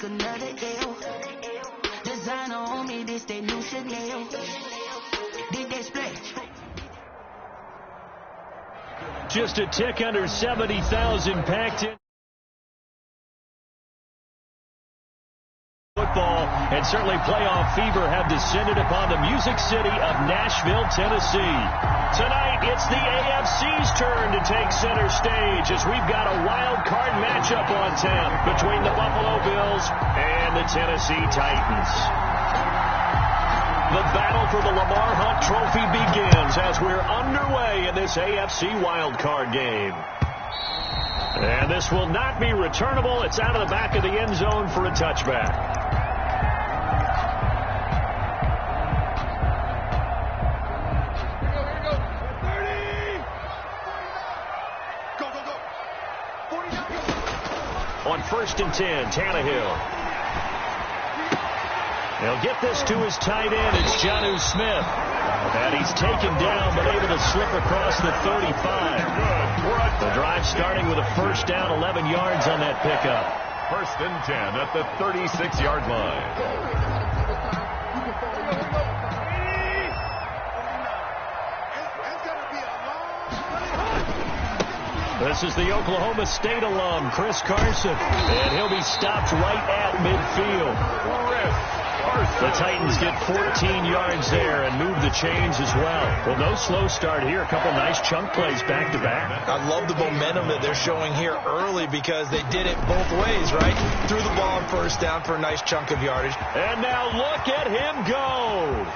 another L. Designer on me, this they new Chanel. Did they splash? Just a tick under 70,000 packed in. Football and certainly playoff fever have descended upon the Music City of Nashville, Tennessee. Tonight, it's the AFC's turn to take center stage as we've got a wild card matchup on tap between the Buffalo Bills and the Tennessee Titans. The battle for the Lamar Hunt Trophy begins as we're underway in this AFC wild card game. And this will not be returnable. It's out of the back of the end zone for a touchback. On 1st and 10, Tannehill. He'll get this to his tight end. It's Jonnu Smith. And he's taken down but able to slip across the 35. The drive starting with a first down, 11 yards on that pickup. 1st and 10 at the 36-yard line. This is the Oklahoma State alum, Chris Carson, and he'll be stopped right at midfield. The Titans get 14 yards there and move the chains as well. Well, no slow start here. A couple nice chunk plays back-to-back. I love the momentum that they're showing here early because they did it both ways, right? Threw the ball on first down for a nice chunk of yardage. And now look at him go.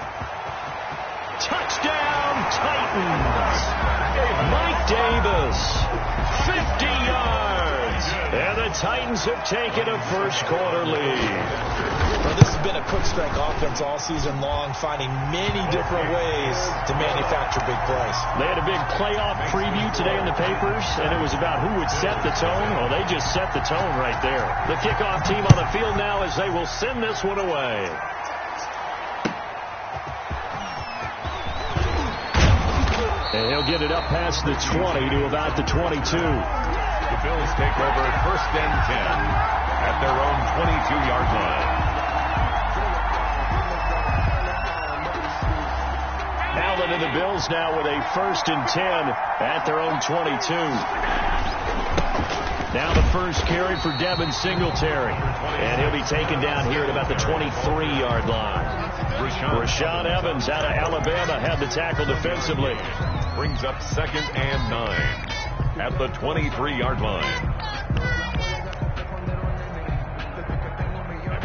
Touchdown, Titans. Mike Davis, 50 yards. And the Titans have taken a first-quarter lead. Well, this has been a quick strike offense all season long, finding many different ways to manufacture big plays. They had a big playoff preview today in the papers, and it was about who would set the tone. Well, they just set the tone right there. The kickoff team on the field now as they will send this one away. And he'll get it up past the 20 to about the 22. The Bills take over 1st and 10 at their own 22-yard line. Allen and the Bills now with a 1st and 10 at their own 22. Now the first carry for Devin Singletary. And he'll be taken down here at about the 23-yard line. Rashaan Evans out of Alabama had the tackle defensively. Brings up 2nd and 9 at the 23-yard line.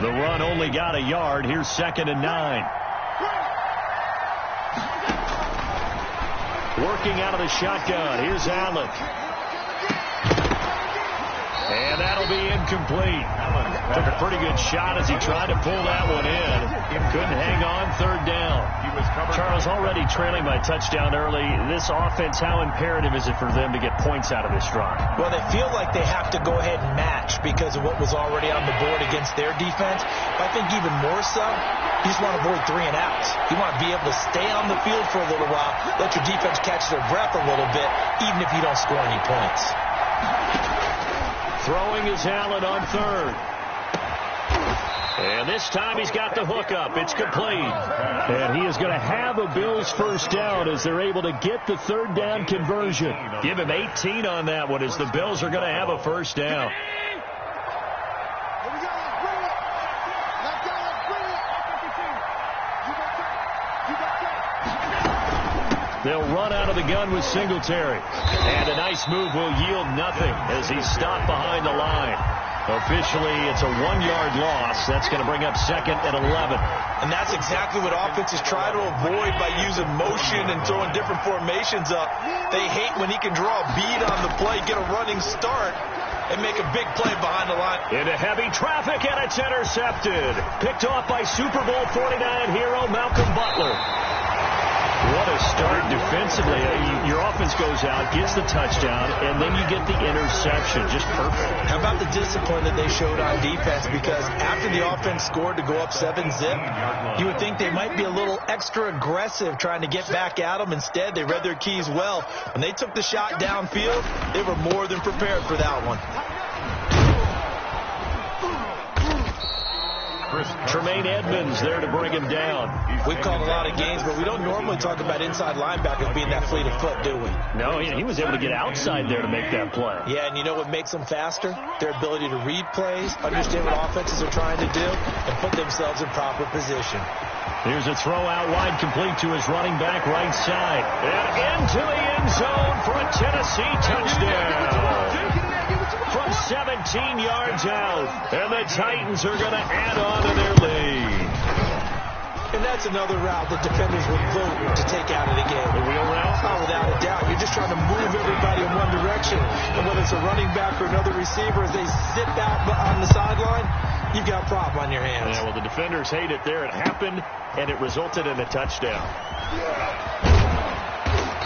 The run only got a yard. Here's 2nd and 9. Working out of the shotgun. Here's Allen. And that'll be incomplete. Took a pretty good shot as he tried to pull that one in. Couldn't hang on 3rd down. Charles, already trailing by touchdown early. This offense, how imperative is it for them to get points out of this drive? Well, they feel like they have to go ahead and match because of what was already on the board against their defense. But I think even more so, you just want to avoid 3 and outs. You want to be able to stay on the field for a little while, let your defense catch their breath a little bit, even if you don't score any points. Throwing is Allen on 3rd. And this time he's got the hook up. It's complete. And he is going to have a Bills first down as they're able to get the 3rd down conversion. Give him 18 on that one as the Bills are going to have a first down. They'll run out of the gun with Singletary. And a nice move will yield nothing as he's stopped behind the line. Officially, it's a 1-yard loss. That's going to bring up 2nd and 11. And that's exactly what offenses try to avoid by using motion and throwing different formations up. They hate when he can draw a bead on the play, get a running start, and make a big play behind the line. Into heavy traffic, and it's intercepted. Picked off by Super Bowl 49 hero Malcolm Butler. What a start defensively. Your offense goes out, gets the touchdown, and then you get the interception. Just perfect. How about the discipline that they showed on defense? Because after the offense scored to go up 7-zip, you would think they might be a little extra aggressive trying to get back at them. Instead, they read their keys well. When they took the shot downfield, they were more than prepared for that one. first. Tremaine Edmonds there to bring him down. We've called a lot of games, but we don't normally talk about inside linebackers being that fleet of foot, do we? No, he was able to get outside there to make that play. Yeah, and you know what makes them faster? Their ability to read plays, understand what offenses are trying to do, and put themselves in proper position. Here's a throw out wide, complete to his running back right side. And into the end zone for a Tennessee touchdown. From 17 yards out. And the Titans are going to add on to their lead. And that's another route that defenders would vote to take out of the game. The wheel route? Oh, without a doubt. You're just trying to move everybody in one direction. And whether it's a running back or another receiver, as they sit out on the sideline, you've got a problem on your hands. Yeah, well, the defenders hate it there. It happened, and it resulted in a touchdown.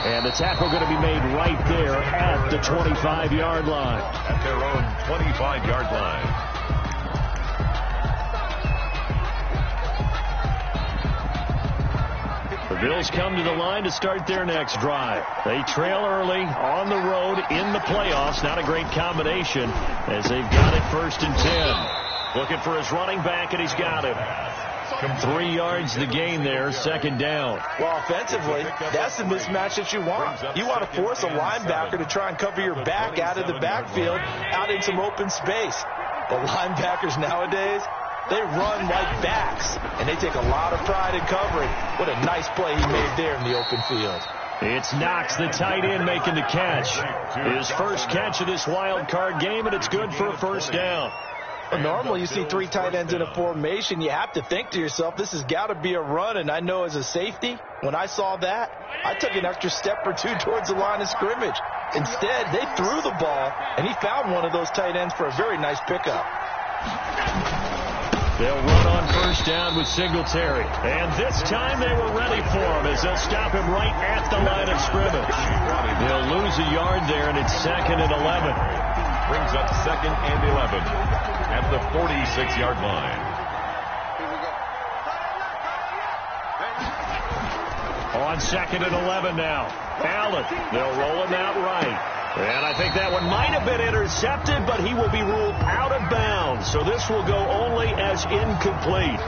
And the tackle going to be made right there at the 25-yard line. At their own 25-yard line. The Bills come to the line to start their next drive. They trail early on the road in the playoffs. Not a great combination as they've got it 1st and 10. Looking for his running back, and he's got him. 3 yards the gain there, 2nd down. Well, offensively, that's the mismatch that you want. You want to force a linebacker to try and cover your back out of the backfield, out in some open space. The linebackers nowadays, they run like backs, and they take a lot of pride in covering. What a nice play he made there in the open field. It's Knox, the tight end, making the catch. His first catch of this wild card game, and it's good for a 1st down. Well, normally you see 3 tight ends in a formation. You have to think to yourself, this has got to be a run. And I know as a safety, when I saw that, I took an extra step or 2 towards the line of scrimmage. Instead, they threw the ball, and he found one of those tight ends for a very nice pickup. They'll run on 1st down with Singletary. And this time they were ready for him as they'll stop him right at the line of scrimmage. They'll lose a yard there, and it's 2nd and 11. Brings up 2nd and 11 at the 46-yard line. On 2nd and 11 now. Allen, they'll roll him out right. And I think that one might have been intercepted, but he will be ruled out of bounds. So this will go only as incomplete.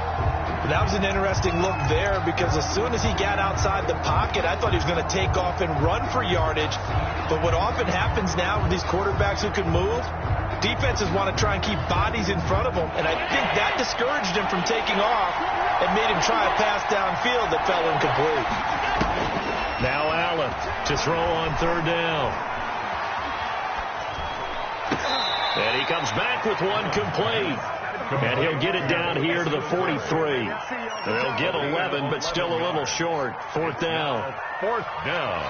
That was an interesting look there because as soon as he got outside the pocket, I thought he was going to take off and run for yardage. But what often happens now with these quarterbacks who can move, defenses want to try and keep bodies in front of them. And I think that discouraged him from taking off and made him try a pass downfield that fell incomplete. Now Allen to throw on 3rd down. And he comes back with one complete. And he'll get it down here to the 43. They'll get 11, but still a little short. 4th down. 4th down.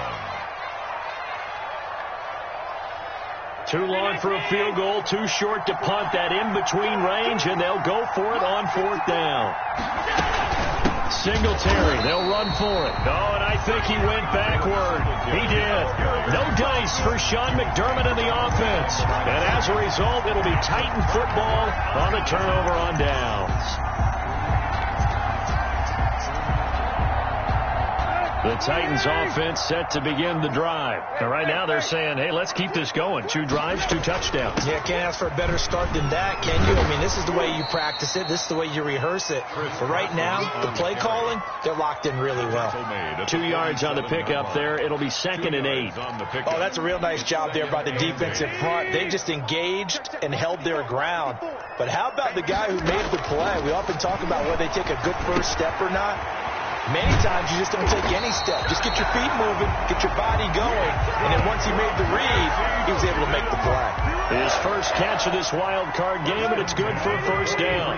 Too long for a field goal, too short to punt. That in-between range, and they'll go for it on 4th down. Singletary, they'll run for it. Oh, and I think he went backward. He did. No dice for Sean McDermott in the offense. And as a result, it'll be Titan football on the turnover on downs. The Titans offense set to begin the drive. And right now they're saying, hey, let's keep this going. 2 drives, 2 touchdowns. Yeah, can't ask for a better start than that, can you? I mean, this is the way you practice it. This is the way you rehearse it. But right now, the play calling, they're locked in really well. 2 yards on the pickup there. It'll be 2nd and 8. Oh, that's a real nice job there by the defense in front. They just engaged and held their ground. But how about the guy who made the play? We often talk about whether they take a good first step or not. Many times you just don't take any step. Just get your feet moving, get your body going, and then once he made the read, he was able to make the play. His first catch of this wild card game, and it's good for a 1st down.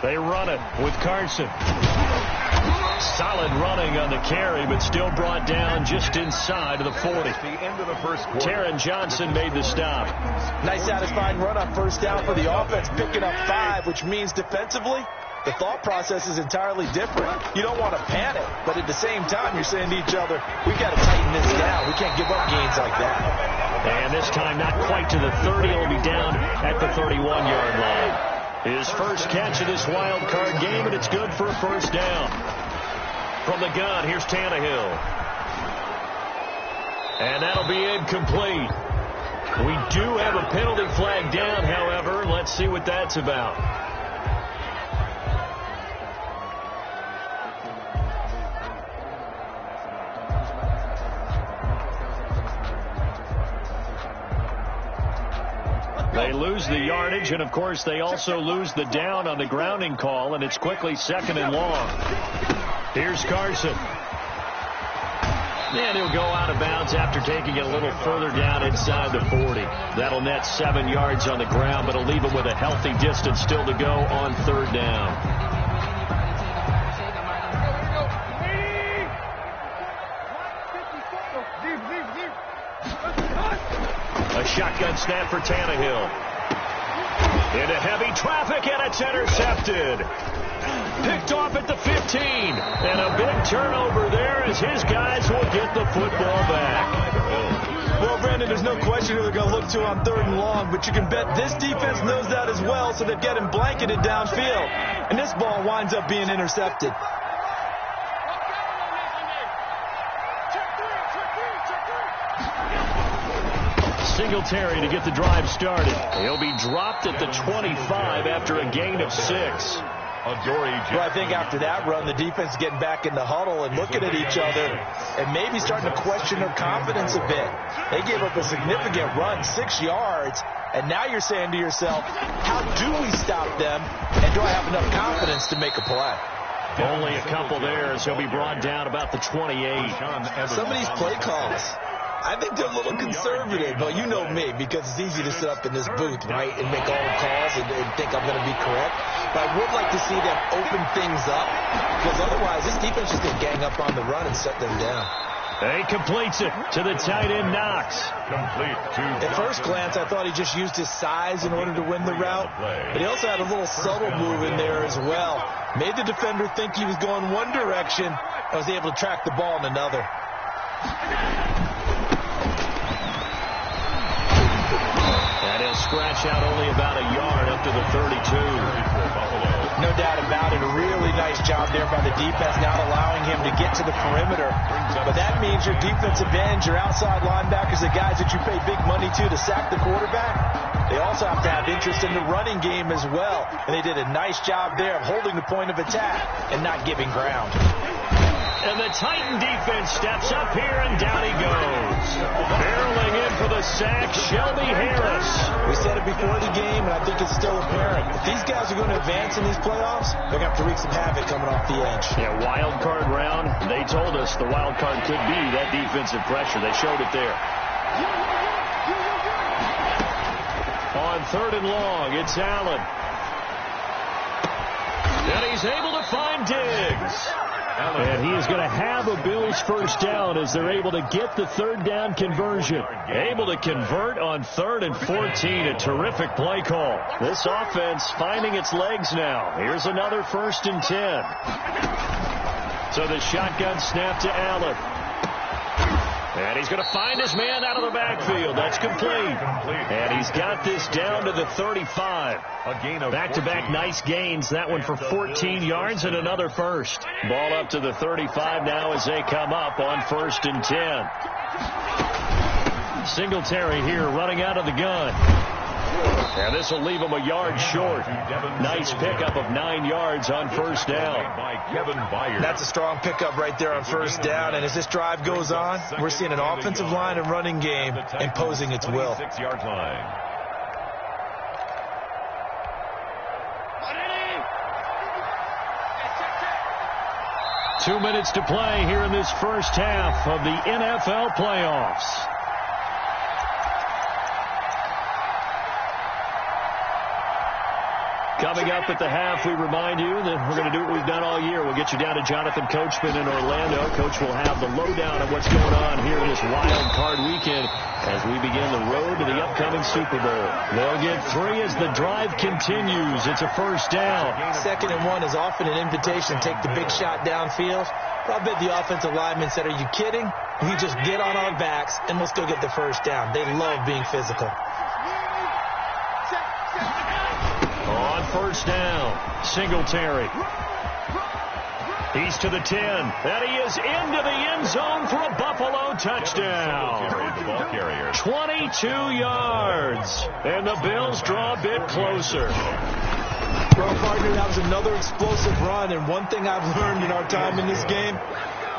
They run it with Carson. Solid running on the carry, but still brought down just inside of the 40. The end of the first quarter. Taron Johnson made the stop. Nice satisfying run on 1st down for the offense, picking up 5, which means defensively, the thought process is entirely different. You don't want to panic, but at the same time, you're saying to each other, we've got to tighten this down. We can't give up gains like that. And this time, not quite to the 30. It'll be down at the 31-yard line. His first catch of this wild card game, and it's good for a 1st down. From the gun, here's Tannehill. And that'll be incomplete. We do have a penalty flag down, however. Let's see what that's about. They lose the yardage, and, of course, they also lose the down on the grounding call, and it's quickly 2nd and long. Here's Carson. And he'll go out of bounds after taking it a little further down inside the 40. That'll net 7 yards on the ground, but it'll leave him with a healthy distance still to go on 3rd down. A shotgun snap for Tannehill. Into heavy traffic, and it's intercepted. Picked off at the 15. And a big turnover there as his guys will get the football back. Well, Brandon, there's no question who they're going to look to on 3rd and long, but you can bet this defense knows that as well, so they've got him blanketed downfield. And this ball winds up being intercepted. Singletary to get the drive started. He'll be dropped at the 25 after a gain of 6. Well, I think after that run, the defense is getting back in the huddle and looking at each other and maybe starting to question their confidence a bit. They gave up a significant run, 6 yards, and now you're saying to yourself, how do we stop them, and do I have enough confidence to make a play? Only a couple there, so he'll be brought down about the 28. Some of these play calls, I think they're a little conservative, but you know me, because it's easy to sit up in this booth, right, and make all the calls and think I'm going to be correct. But I would like to see them open things up, because otherwise this defense is going to gang up on the run and shut them down. He completes it to the tight end, Knox. At first glance, I thought he just used his size in order to win the route, but he also had a little subtle move in there as well. Made the defender think he was going one direction and was able to track the ball in another. And he'll scratch out only about a yard up to the 32. No doubt about it. A really nice job there by the defense, not allowing him to get to the perimeter. But that means your defensive ends, your outside linebackers, the guys that you pay big money to sack the quarterback, they also have to have interest in the running game as well. And they did a nice job there of holding the point of attack and not giving ground. And the Titan defense steps up here, and down he goes. Barreling in for the sack, Shelby Harris. We said it before the game, and I think it's still apparent. If these guys are going to advance in these playoffs, they're going to have to wreak some havoc coming off the edge. Yeah, wild card round. They told us the wild card could be that defensive pressure. They showed it there. On 3rd and long, it's Allen. And he's able to find Diggs. And he is going to have a Bills first down as they're able to get the 3rd down conversion. Able to convert on 3rd and 14. A terrific play call. This offense finding its legs now. Here's another 1st and 10. So the shotgun snap to Allen. And he's going to find his man out of the backfield. That's complete. And he's got this down to the 35. Back-to-back nice gains. That one for 14 yards and another first. Ball up to the 35 now as they come up on 1st and 10. Singletary here running out of the gun. And this will leave him a yard short. Nice pickup of 9 yards on 1st down. That's a strong pickup right there on 1st down. And as this drive goes on, we're seeing an offensive line and running game imposing its will. 6-yard line. Two minutes to play here in this first half of the NFL playoffs. Coming up at the half, we remind you that we're going to do what we've done all year. We'll get you down to Jonathan Coachman in Orlando. Coach will have the lowdown of what's going on here in this wild card weekend as we begin the road to the upcoming Super Bowl. They'll get 3 as the drive continues. It's a 1st down. 2nd and 1 is often an invitation to take the big shot downfield. But I bet the offensive lineman said, are you kidding? We just get on our backs and let's go get the 1st down. They love being physical. On 1st down, Singletary. He's to the 10, and he is into the end zone for a Buffalo touchdown. 22 yards, and the Bills draw a bit closer. Well, partner, that was another explosive run, and one thing I've learned in our time in this game,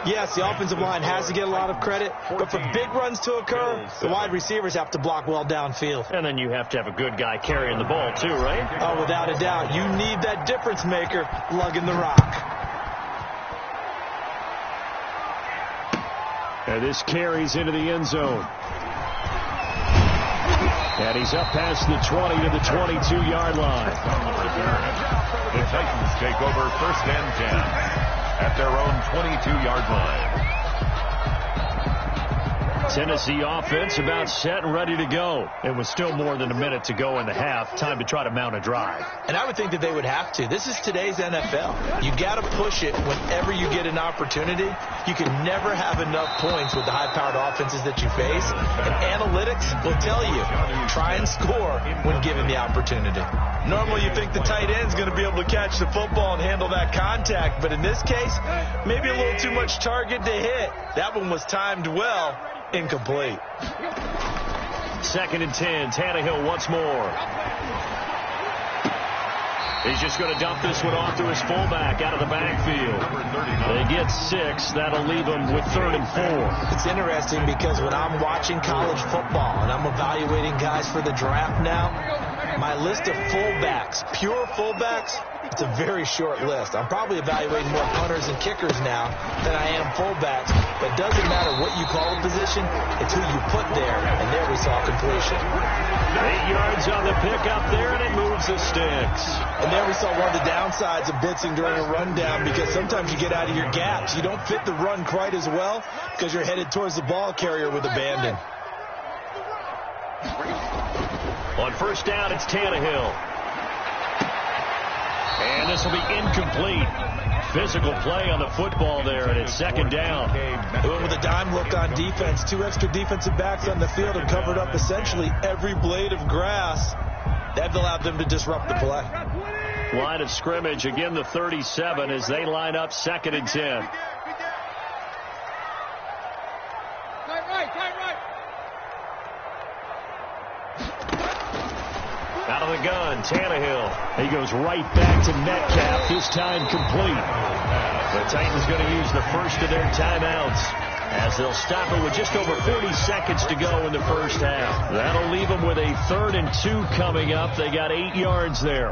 yes, the offensive line has to get a lot of credit, but for big runs to occur, the wide receivers have to block well downfield. And then you have to have a good guy carrying the ball too, right? Oh, without a doubt. You need that difference maker lugging the rock. And this carries into the end zone. And he's up past the 20 to the 22-yard line. The Titans take over 1st and 10 at their own 22-yard line. Tennessee offense about set and ready to go. And with still more than a minute to go in the half, time to try to mount a drive. And I would think that they would have to. This is today's NFL. You got to push it whenever you get an opportunity. You can never have enough points with the high-powered offenses that you face. And analytics will tell you, try and score when given the opportunity. Normally you think the tight end's going to be able to catch the football and handle that contact. But in this case, maybe a little too much target to hit. That one was timed well. Incomplete. 2nd and 10. Tannehill once more. He's just going to dump this one off to his fullback out of the backfield. They get 6. That'll leave them with 3rd and 4. It's interesting because when I'm watching college football and I'm evaluating guys for the draft now, my list of fullbacks, pure fullbacks, it's a very short list. I'm probably evaluating more punters and kickers now than I am fullbacks. But it doesn't matter what you call a position, it's who you put there. And there we saw completion. 8 yards on the pickup there, and it moves the sticks. And there we saw one of the downsides of blitzing during a rundown, because sometimes you get out of your gaps. You don't fit the run quite as well because you're headed towards the ball carrier with abandon. On 1st down, it's Tannehill. And this will be incomplete. Physical play on the football there, and it's 2nd down. They went with a dime look on defense. 2 extra defensive backs on the field and covered up essentially every blade of grass. That allowed them to disrupt the play. Line of scrimmage, again the 37 as they line up 2nd and 10. Out of the gun, Tannehill. He goes right back to Metcalf, this time complete. The Titans going to use the first of their timeouts as they'll stop it with just over 40 seconds to go in the first half. That'll leave them with a 3rd and 2 coming up. They got 8 yards there.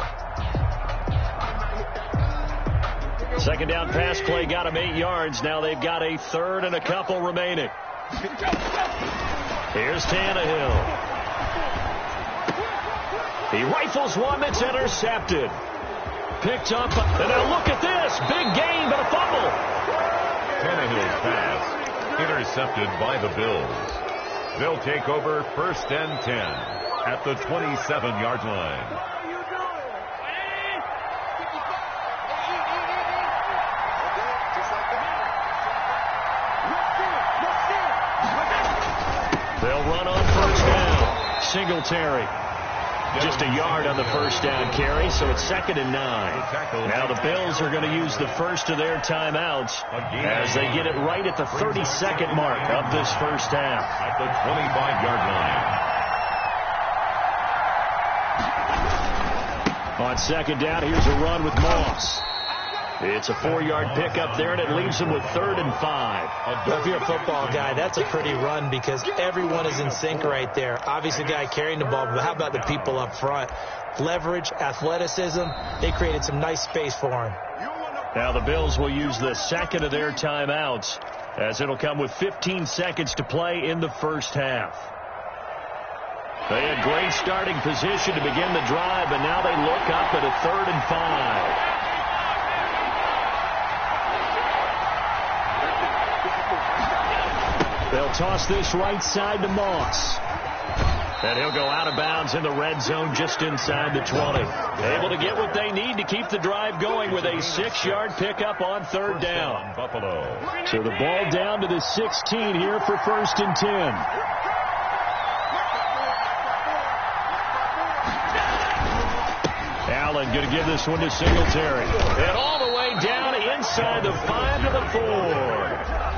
2nd down pass play got them 8 yards. Now they've got a 3rd and a couple remaining. Here's Tannehill. He rifles one that's intercepted. Picked up, and now look at this. Big gain, but a fumble. Tannehill's pass intercepted by the Bills. They'll take over 1st and 10 at the 27-yard line. They'll run on 1st down. Singletary. Just a yard on the 1st down carry, so it's 2nd and 9. Now the Bills are going to use the first of their timeouts as they get it right at the 32nd mark of this first half. At the 25-yard line. On 2nd down, here's a run with Moss. It's a 4-yard pickup there, and it leaves them with 3rd and 5. If you're a football guy, that's a pretty run because everyone is in sync right there. Obviously, the guy carrying the ball, but how about the people up front? Leverage, athleticism, they created some nice space for him. Now the Bills will use the 2nd of their timeouts as it'll come with 15 seconds to play in the first half. They had great starting position to begin the drive, but now they look up at a 3rd and 5. They'll toss this right side to Moss. And he'll go out of bounds in the red zone just inside the 20. Able to get what they need to keep the drive going with a 6-yard pickup on 3rd down. Buffalo. So the ball down to the 16 here for 1st and 10. Allen going to give this one to Singletary. And all the way down inside inside the 5 to the 4.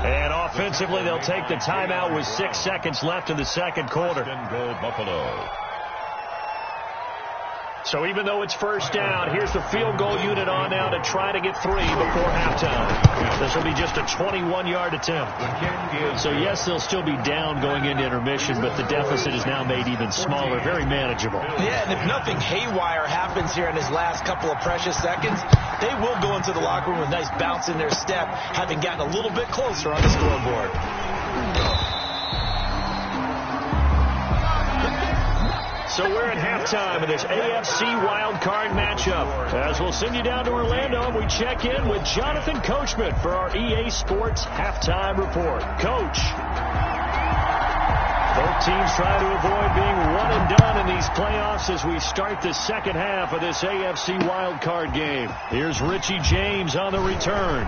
And offensively, they'll take the timeout with 6 seconds left in the second quarter. Go Buffalo. So even though it's first down, here's the field goal unit on now to try to get 3 before halftime. This will be just a 21-yard attempt. So, yes, they'll still be down going into intermission, but the deficit is now made even smaller, very manageable. Yeah, and if nothing haywire happens here in his last couple of precious seconds, they will go into the locker room with a nice bounce in their step, having gotten a little bit closer on the scoreboard. So we're at halftime of this AFC wildcard matchup. As we'll send you down to Orlando, and we check in with Jonathan Coachman for our EA Sports Halftime Report. Coach. Both teams try to avoid being one and done in these playoffs as we start the second half of this AFC wildcard game. Here's Richie James on the return.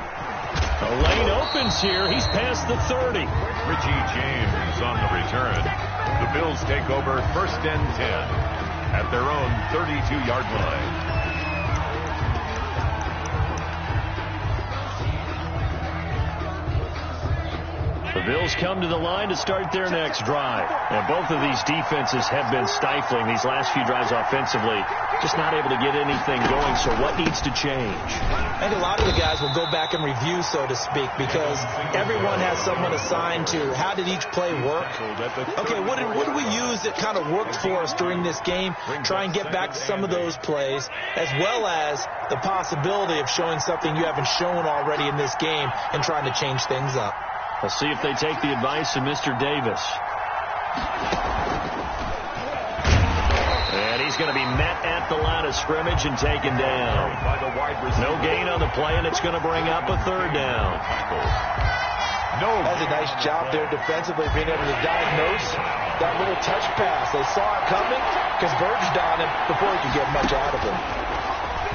The lane opens here. He's past the 30. Richie James on the return. The Bills take over first and 10 at their own 32-yard line. The Bills come to the line to start their next drive. And both of these defenses have been stifling these last few drives offensively. Just not able to get anything going, so what needs to change? I think a lot of the guys will go back and review, so to speak, because everyone has someone assigned to how did each play work. Okay, what did we use that kind of worked for us during this game? Try and get back to some of those plays, as well as the possibility of showing something you haven't shown already in this game and trying to change things up. We'll see if they take the advice of Mr. Davis. And he's going to be met at the line of scrimmage and taken down. No gain on the play, and it's going to bring up a third down. That's a nice job there defensively, being able to diagnose that little touch pass. They saw it coming, converged on him before he could get much out of him.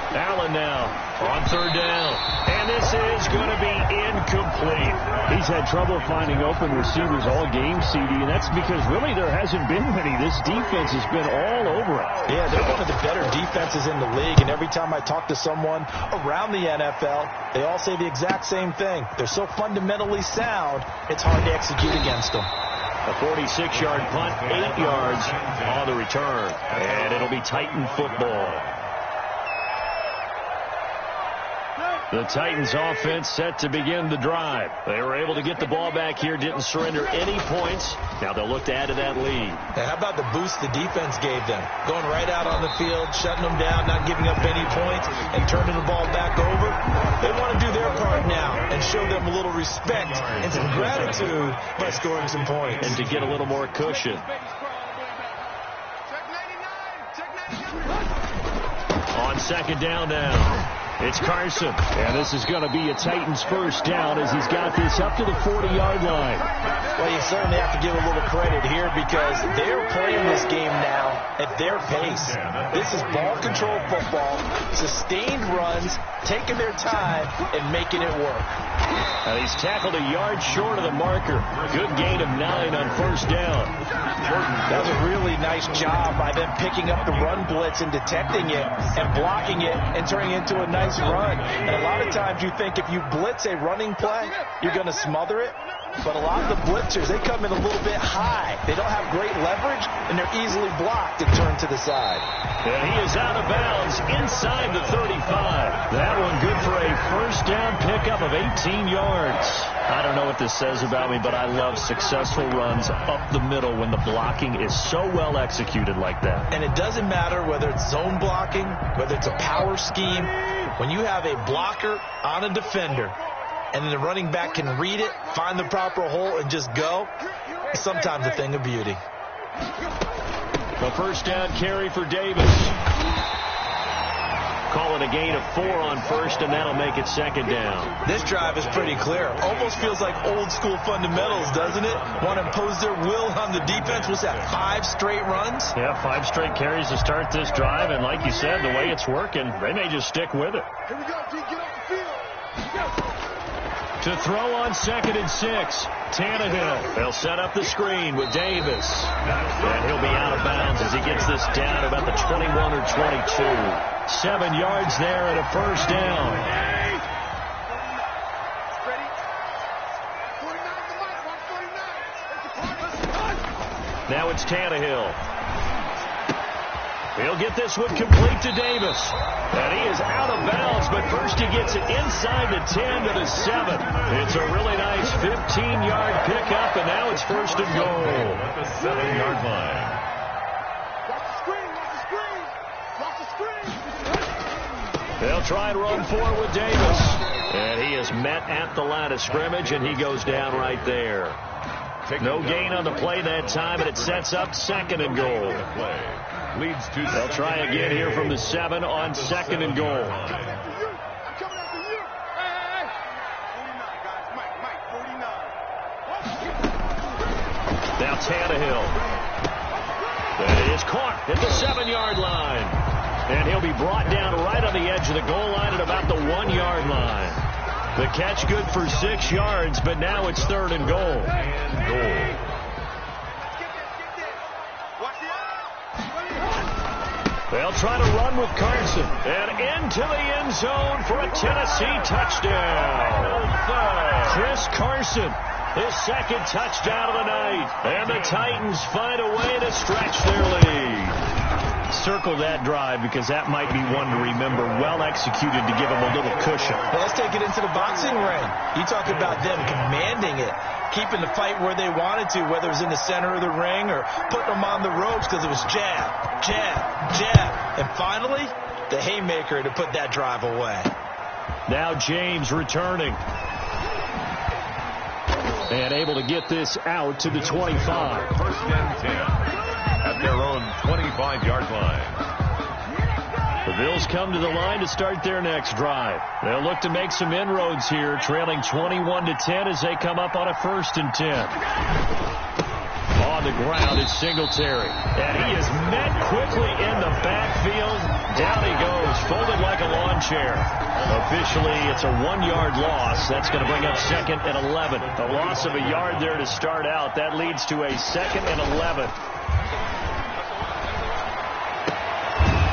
Allen now on third down. And this is going to be incomplete. He's had trouble finding open receivers all game, CD, and that's because really there hasn't been many. This defense has been all over it. Yeah, they're one of the better defenses in the league, and every time I talk to someone around the NFL, they all say the exact same thing. They're so fundamentally sound, it's hard to execute against them. A 46-yard punt, 8 yards on the return, and it'll be Titan football. The Titans offense set to begin the drive. They were able to get the ball back here, didn't surrender any points. Now they'll look to add to that lead. Now, how about the boost the defense gave them? Going right out on the field, shutting them down, not giving up any points, and turning the ball back over. They want to do their part now and show them a little respect and some gratitude by scoring some points. And to get a little more cushion. On second down now. It's Carson, and this is going to be a Titans first down as he's got this up to the 40-yard line. Well, you certainly have to give a little credit here because they're playing this game now at their pace. This is ball control football, sustained runs, taking their time, and making it work. He's tackled a yard short of the marker. Good gain of 9 on first down. That was a really nice job by them picking up the run blitz and detecting it and blocking it and turning it into a nice run. And a lot of times you think if you blitz a running play, you're going to smother it. But a lot of the blitzers, they come in a little bit high. They don't have great leverage, and they're easily blocked and turned to the side. And he is out of bounds inside the 35. That one good for a first down pickup of 18 yards. I don't know what this says about me, but I love successful runs up the middle when the blocking is so well executed like that. And it doesn't matter whether it's zone blocking, whether it's a power scheme. When you have a blocker on a defender, and then the running back can read it, find the proper hole, and just go, it's sometimes a thing of beauty. The first down carry for Davis. Calling a gain of 4 on first, and that'll make it second down. This drive is pretty clear. Almost feels like old school fundamentals, doesn't it? Want to impose their will on the defense. What's that, 5 straight runs? Yeah, 5 straight carries to start this drive, and like you said, the way it's working, they may just stick with it. Here we go, G, get off the field. To throw on 2nd and 6, Tannehill. They'll set up the screen with Davis. And he'll be out of bounds as he gets this down about the 21 or 22. 7 yards there and a first down. Now it's Tannehill. He'll get this one complete to Davis. And he is out of bounds, but first he gets it inside the 10 to the 7. It's a really nice 15-yard pickup, and now it's first and goal. At the 7-yard line. Watch the screen, watch the screen. Watch the screen. They'll try and run forward with Davis. And he is met at the line of scrimmage, and he goes down right there. No gain on the play that time, and it sets up second and goal. Leads to They'll try again here from the 7 on second and goal. I'm coming after you. Hey. 49, guys. Mike, 49. Now Tannehill. That is caught at the 7-yard line. And he'll be brought down right on the edge of the goal line at about the 1-yard line. The catch good for 6 yards, but now it's third and goal. They'll try to run with Carson. And into the end zone for a Tennessee touchdown. Chris Carson, his second touchdown of the night. And the Titans find a way to stretch their lead. Circle that drive because that might be one to remember. Well executed to give them a little cushion. Well, let's take it into the boxing ring. You talk about them commanding it, keeping the fight where they wanted to, whether it was in the center of the ring or putting them on the ropes because it was jab, jab, jab. And finally, the haymaker to put that drive away. Now James returning. And able to get this out to the 25. First and 10 at their own 25-yard line. The Bills come to the line to start their next drive. They'll look to make some inroads here, trailing 21-10 as they come up on a 1st and 10. On the ground is Singletary. And he is met quickly in the backfield. Down he goes, folded like a lawn chair. Officially, it's a 1-yard loss. That's going to bring up 2nd and 11. A loss of a yard there to start out. That leads to a 2nd and 11.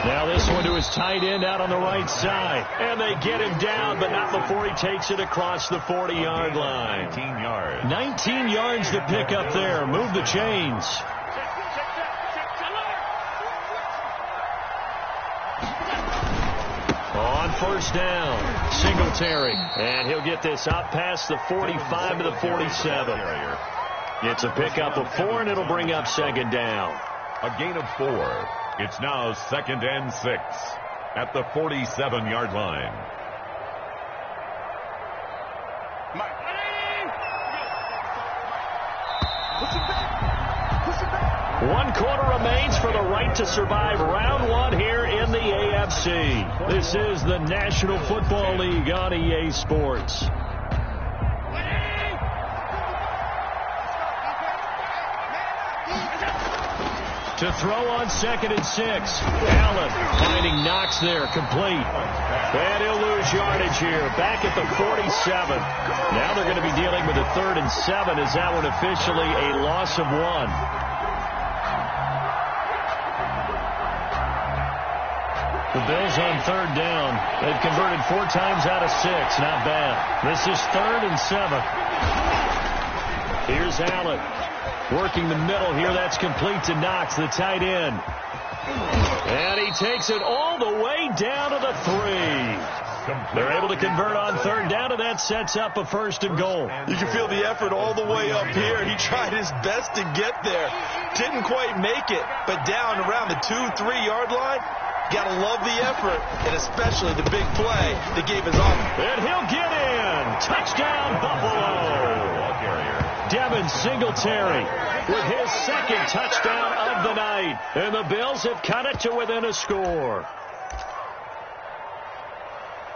Now this one to his tight end out on the right side. And they get him down, but not before he takes it across the 40-yard line. 19 yards. 19 yards to pick up there. Move the chains. On 1st down, Singletary. And he'll get this out past the 45 to the 47. It's a pickup of 4, and it'll bring up 2nd down. A gain of 4. It's now 2nd and 6 at the 47-yard line. One quarter remains for the right to survive round 1 here in the AFC. This is the National Football League on EA Sports. To throw on 2nd and 6. Allen finding Knox there, complete. And he'll lose yardage here, back at the 47. Now they're going to be dealing with a 3rd and 7. Is that one officially a loss of 1? The Bills on 3rd down. They've converted 4 times out of 6. Not bad. This is 3rd and 7. Here's Allen. Working the middle here. That's complete to Knox, the tight end. And he takes it all the way down to the 3. They're able to convert on 3rd down, and that sets up a 1st and goal. You can feel the effort all the way up here. He tried his best to get there. Didn't quite make it, but down around the 2-3-yard line, got to love the effort, and especially the big play that gave his offense. And he'll get in. Touchdown, Buffalo. Devin Singletary with his 2nd touchdown of the night. And the Bills have cut it to within a score.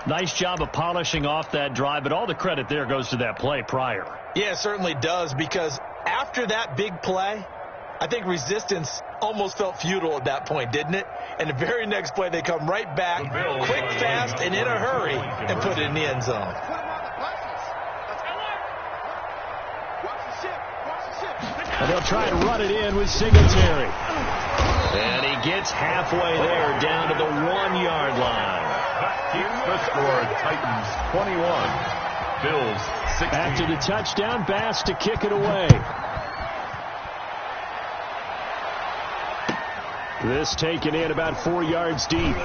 Nice job of polishing off that drive, but all the credit there goes to that play prior. Yeah, it certainly does, because after that big play, I think resistance almost felt futile at that point, didn't it? And the very next play, they come right back, quick, fast, and in a hurry, and put it in the end zone. And they'll try and run it in with Singletary. And he gets halfway there, down to the 1-yard line. Keeps the score. Titans 21. Bills 16. After the touchdown, Bass to kick it away. This taken in about 4 yards deep.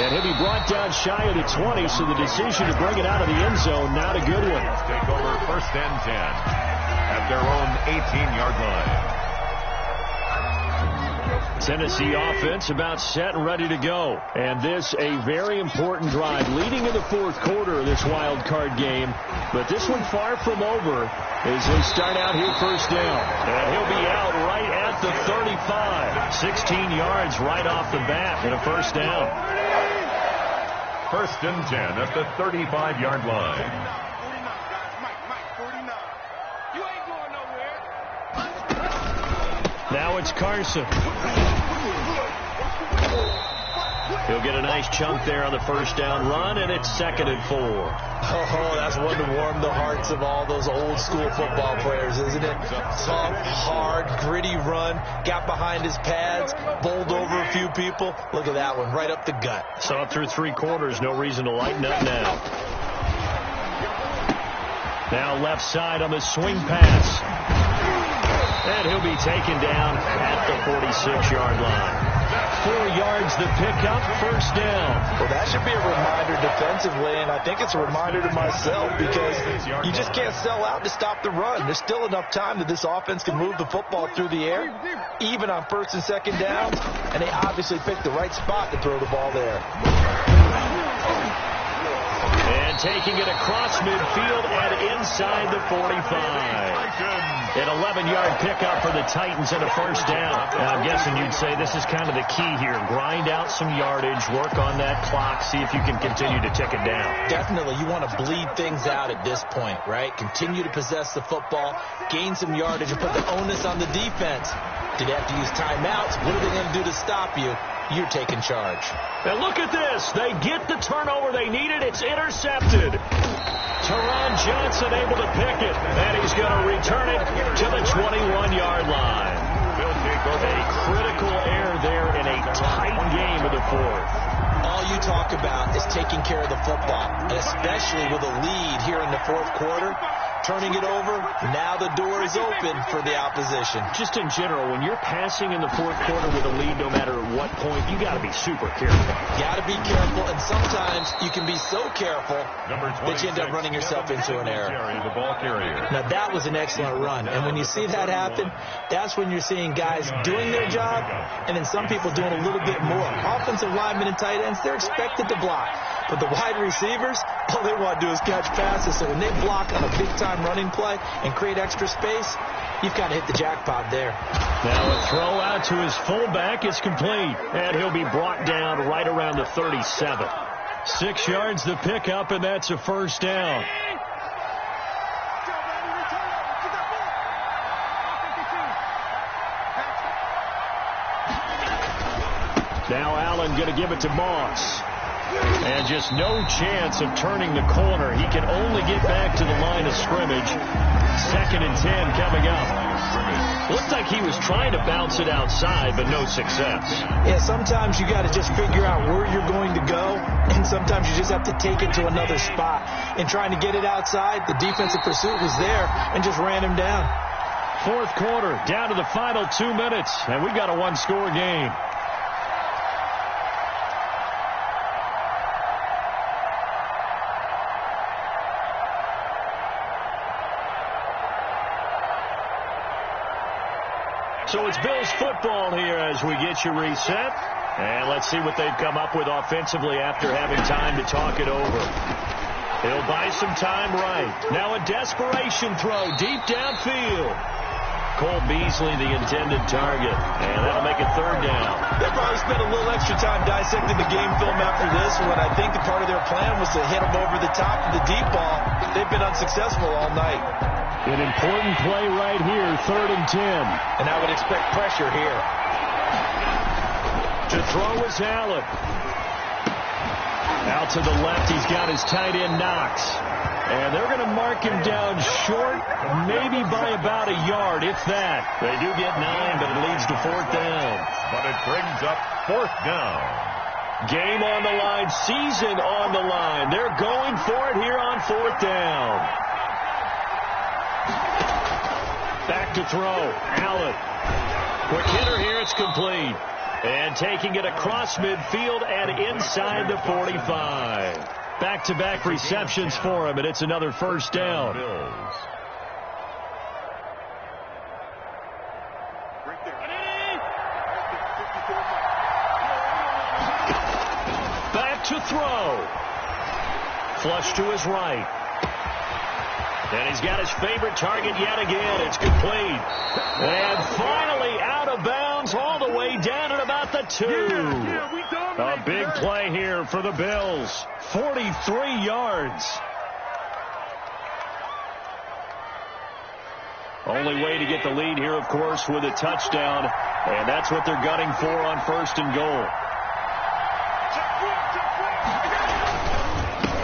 And he'll be brought down shy of the 20, so the decision to bring it out of the end zone, not a good one. Take over 1st and 10 at their own 18-yard line. Tennessee offense about set and ready to go. And this a very important drive leading in the 4th quarter of this wild card game. But this one far from over as they start out here 1st down. And he'll be out right at the 35. 16 yards right off the bat and a 1st down. 1st and 10 at the 35-yard line. Now it's Carson. He'll get a nice chunk there on the 1st down run, and it's 2nd and 4. Oh, that's one to warm the hearts of all those old school football players, isn't it? Tough, hard, gritty run, got behind his pads, bowled over a few people. Look at that one, right up the gut. Saw it through 3 quarters, no reason to lighten up now. Now left side on the swing pass. And he'll be taken down at the 46-yard line. 4 yards the pickup, 1st down. Well, that should be a reminder defensively, and I think it's a reminder to myself because you just can't sell out to stop the run. There's still enough time that this offense can move the football through the air, even on 1st and 2nd downs, and they obviously picked the right spot to throw the ball there. And taking it across midfield and inside the 45. An 11-yard pickup for the Titans and a 1st down. Now, I'm guessing you'd say this is kind of the key here. Grind out some yardage, work on that clock, see if you can continue to tick it down. Definitely. You want to bleed things out at this point, right? Continue to possess the football, gain some yardage, and put the onus on the defense. Did they have to use timeouts? What are they going to do to stop you? You're taking charge. And look at this. They get the turnover they needed. It's intercepted. Teron Johnson able to pick it, and he's going to return it to the 21-yard line. A critical error there in a tight game of the 4th. All you talk about is taking care of the football, and especially with a lead here in the 4th quarter. Turning it over, now the door is open for the opposition. Just in general, when you're passing in the 4th quarter with a lead, no matter what point, you got to be super careful. Got to be careful, and sometimes you can be so careful that you end up running yourself into an error. The ball carrier. Now, that was an excellent run, and when you see that happen, that's when you're seeing guys doing their job, and then some people doing a little bit more. Offensive linemen and tight ends, they're expected to block. But the wide receivers, all they want to do is catch passes. So when they block on a big-time running play and create extra space, you've got to hit the jackpot there. Now a throw out to his fullback is complete. And he'll be brought down right around the 37. 6 yards the pickup, and that's a 1st down. Now Allen going to give it to Moss. And just no chance of turning the corner. He can only get back to the line of scrimmage. 2nd and 10 coming up. Looked like he was trying to bounce it outside, but no success. Yeah, sometimes you got to just figure out where you're going to go, and sometimes you just have to take it to another spot. And trying to get it outside, the defensive pursuit was there and just ran him down. 4th quarter, down to the final 2 minutes, and we got a 1-score game. So it's Bills football here as we get you reset. And let's see what they've come up with offensively after having time to talk it over. He'll buy some time right. Now a desperation throw deep downfield. Cole Beasley, the intended target. And that'll make it 3rd down. They'll probably spend a little extra time dissecting the game film after this when I think the part of their plan was to hit them over the top of the deep ball. They've been unsuccessful all night. An important play right here, 3rd and 10. And I would expect pressure here. To throw is Allen. Out to the left, he's got his tight end Knox. And they're going to mark him down short, maybe by about a yard, if that. They do get 9, but it leads to 4th down. But it brings up 4th down. Game on the line, season on the line. They're going for it here on 4th down. Back back to throw. Allen. Quick hitter here. It's complete. And taking it across midfield and inside the 45. Back-to-back receptions for him, and it's another first down. Back to throw. Flush to his right. And he's got his favorite target yet again. It's complete. And finally out of bounds all the way down at about the 2. A big play here for the Bills. 43 yards. Only way to get the lead here, of course, with a touchdown. And that's what they're gunning for on 1st and goal.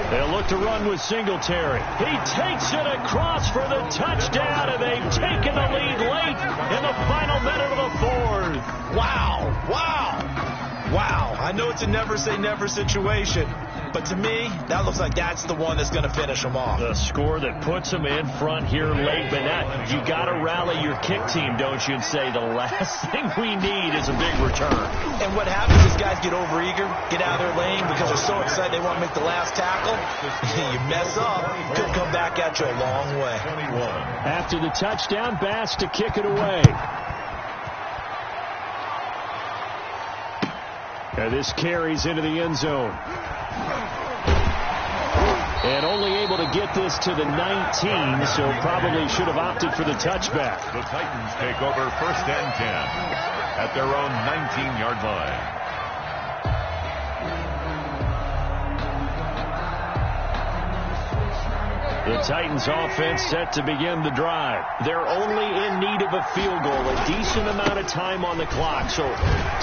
They'll look to run with Singletary. He takes it across for the touchdown, and they've taken the lead late in the final minute of the 4th. Wow, wow, wow. I know it's a never-say-never situation, but to me, that looks like that's the one that's going to finish them off. The score that puts them in front here late, but now you got to rally your kick team, don't you, and say the last thing we need is a big return. And what happens is guys get overeager, get out of their lane because they're so excited they want to make the last tackle. You mess up, could come back at you a long way. After the touchdown, Bass to kick it away. And this carries into the end zone. And only able to get this to the 19, so probably should have opted for the touchback. The Titans take over 1st and 10 at their own 19-yard line. The Titans offense set to begin the drive. They're only in need of a field goal, a decent amount of time on the clock. So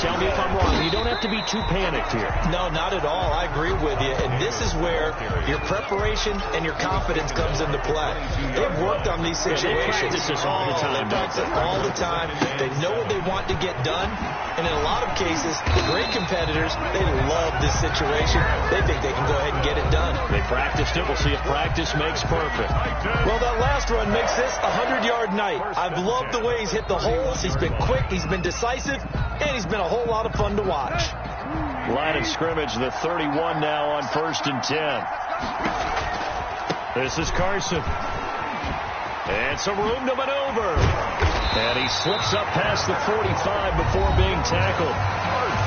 tell me if I'm wrong. You don't have to be too panicked here. No, not at all. I agree with you. And this is where your preparation and your confidence comes into play. They've worked on these situations. They practice this all the time. They practice all the time. They know what they want to get done. And in a lot of cases, the great competitors, they love this situation. They think they can go ahead and get it done. They practiced it. We'll see if practice makes perfect. Well, that last run makes this a 100-yard night. I've loved the way he's hit the holes. He's been quick. He's been decisive. And he's been a whole lot of fun to watch. Line of scrimmage, the 31 now on 1st and 10. This is Carson. And some room to maneuver. And he slips up past the 45 before being tackled.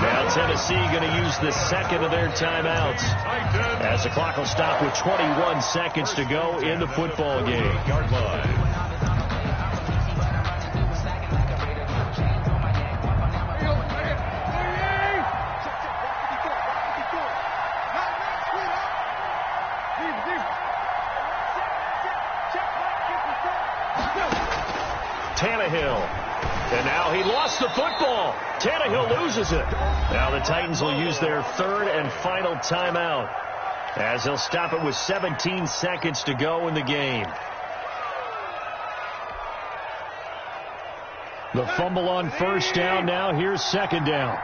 Now Tennessee going to use the second of their timeouts as the clock will stop with 21 seconds to go in the football game. Yard line. Tannehill. And now he lost the football. Tannehill loses it. Now the Titans will use their 3rd and final timeout as they'll stop it with 17 seconds to go in the game. The fumble on 1st down. Now here's 2nd down.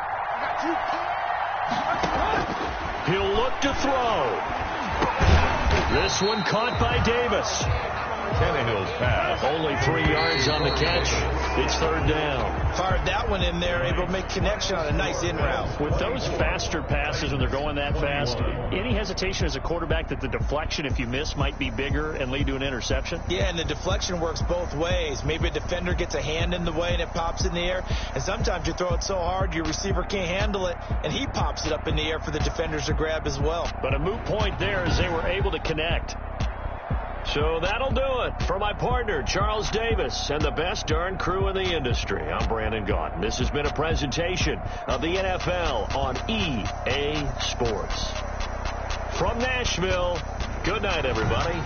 He'll look to throw. This one caught by Davis. Tannehill's pass. Only 3 yards on the catch. It's 3rd down. Fired that one in there, able to make connection on a nice in route. With those faster passes when they're going that fast, any hesitation as a quarterback that the deflection, if you miss, might be bigger and lead to an interception? Yeah, and the deflection works both ways. Maybe a defender gets a hand in the way and it pops in the air. And sometimes you throw it so hard your receiver can't handle it, and he pops it up in the air for the defenders to grab as well. But a moot point there as they were able to connect. So that'll do it for my partner, Charles Davis, and the best darn crew in the industry. I'm Brandon Gaudin. This has been a presentation of the NFL on EA Sports. From Nashville, good night, everybody.